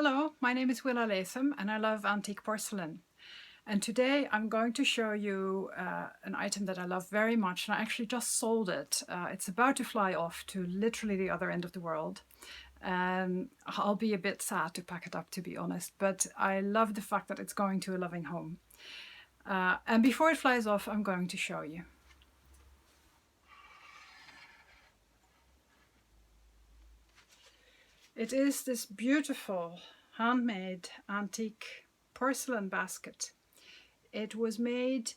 Hello, my name is Willa Latham and I love antique porcelain. And today I'm going to show you an item that I love very much, and I actually just sold it. It's about to fly off to literally the other end of the world. I'll be a bit sad to pack it up, to be honest, but I love the fact that it's going to a loving home. And before it flies off, I'm going to show you. It is this beautiful handmade antique porcelain basket. It was made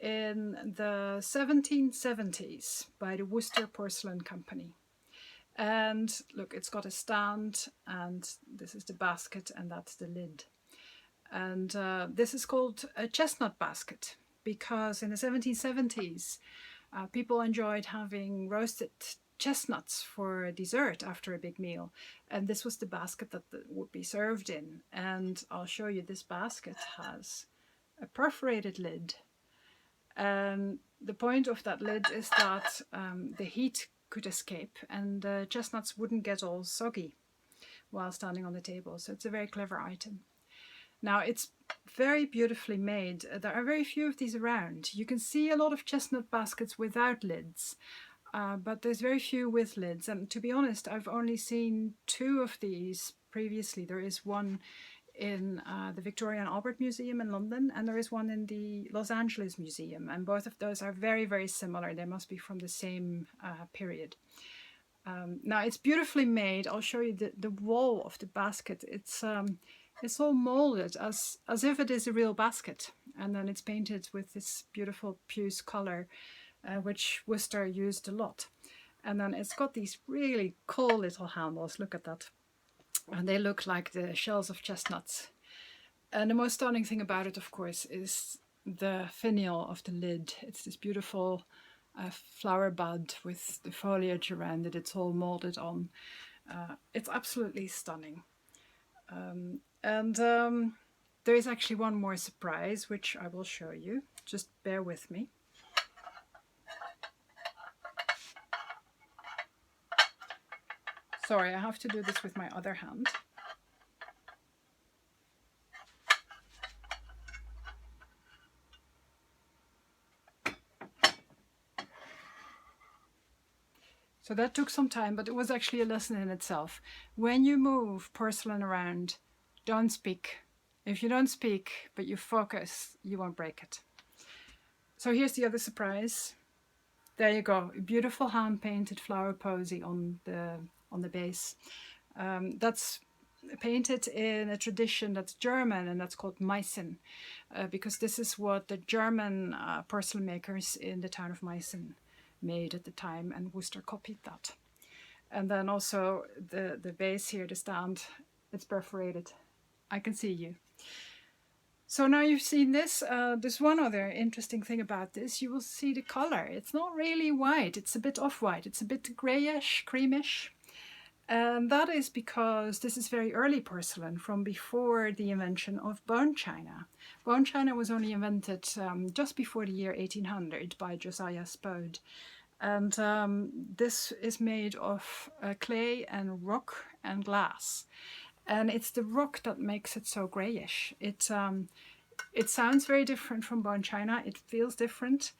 in the 1770s by the Worcester Porcelain Company. And look, it's got a stand, and this is the basket, and that's the lid. And this is called a chestnut basket because in the 1770s, people enjoyed having roasted chestnuts for dessert after a big meal, and this was the basket that would be served in. And I'll show you, this basket has a perforated lid, and the point of that lid is that the heat could escape and the chestnuts wouldn't get all soggy while standing on the table. So it's a very clever item. Now, it's very beautifully made. There are very few of these around. You can see a lot of chestnut baskets without lids, but there's very few with lids. And to be honest, I've only seen two of these previously. There is one in the Victoria and Albert Museum in London, and there is one in the Los Angeles Museum, and both of those are very, very similar. They must be from the same period. Now, it's beautifully made. I'll show you the wall of the basket. It's all molded as if it is a real basket, and then it's painted with this beautiful puce color, which Worcester used a lot. And then it's got these really cool little handles. Look at that. And they look like the shells of chestnuts. And the most stunning thing about it, of course, is the finial of the lid. It's this beautiful flower bud with the foliage around it. It's all molded on. It's absolutely stunning. There is actually one more surprise, which I will show you. Just bear with me. Sorry, I have to do this with my other hand. So that took some time, but it was actually a lesson in itself. When you move porcelain around, don't speak. If you don't speak, but you focus, you won't break it. So here's the other surprise. There you go, a beautiful hand-painted flower posy on the base. That's painted in a tradition that's German, and that's called Meissen, because this is what the German porcelain makers in the town of Meissen made at the time, and Worcester copied that. And then also the base here, the stand, it's perforated. I can see you. So now you've seen this, there's one other interesting thing about this. You will see the color. It's not really white, it's a bit off-white. It's a bit grayish, creamish. And that is because this is very early porcelain, from before the invention of bone china. Bone china was only invented just before the year 1800 by Josiah Spode. And this is made of clay and rock and glass. And it's the rock that makes it so grayish. It sounds very different from bone china. It feels different.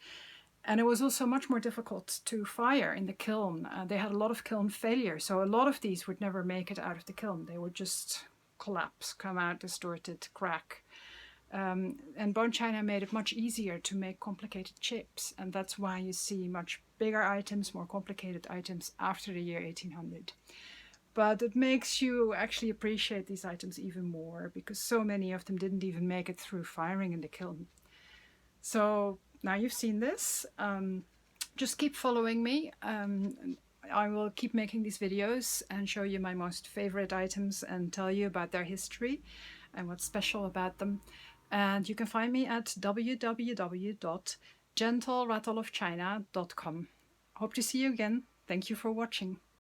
And it was also much more difficult to fire in the kiln. They had a lot of kiln failure, so a lot of these would never make it out of the kiln. They would just collapse, come out distorted, crack. And bone china made it much easier to make complicated shapes, and that's why you see much bigger items, more complicated items after the year 1800. But it makes you actually appreciate these items even more, because so many of them didn't even make it through firing in the kiln. So now you've seen this, just keep following me. I will keep making these videos and show you my most favorite items and tell you about their history and what's special about them. And you can find me at www.gentlerattleofchina.com. Hope to see you again. Thank you for watching.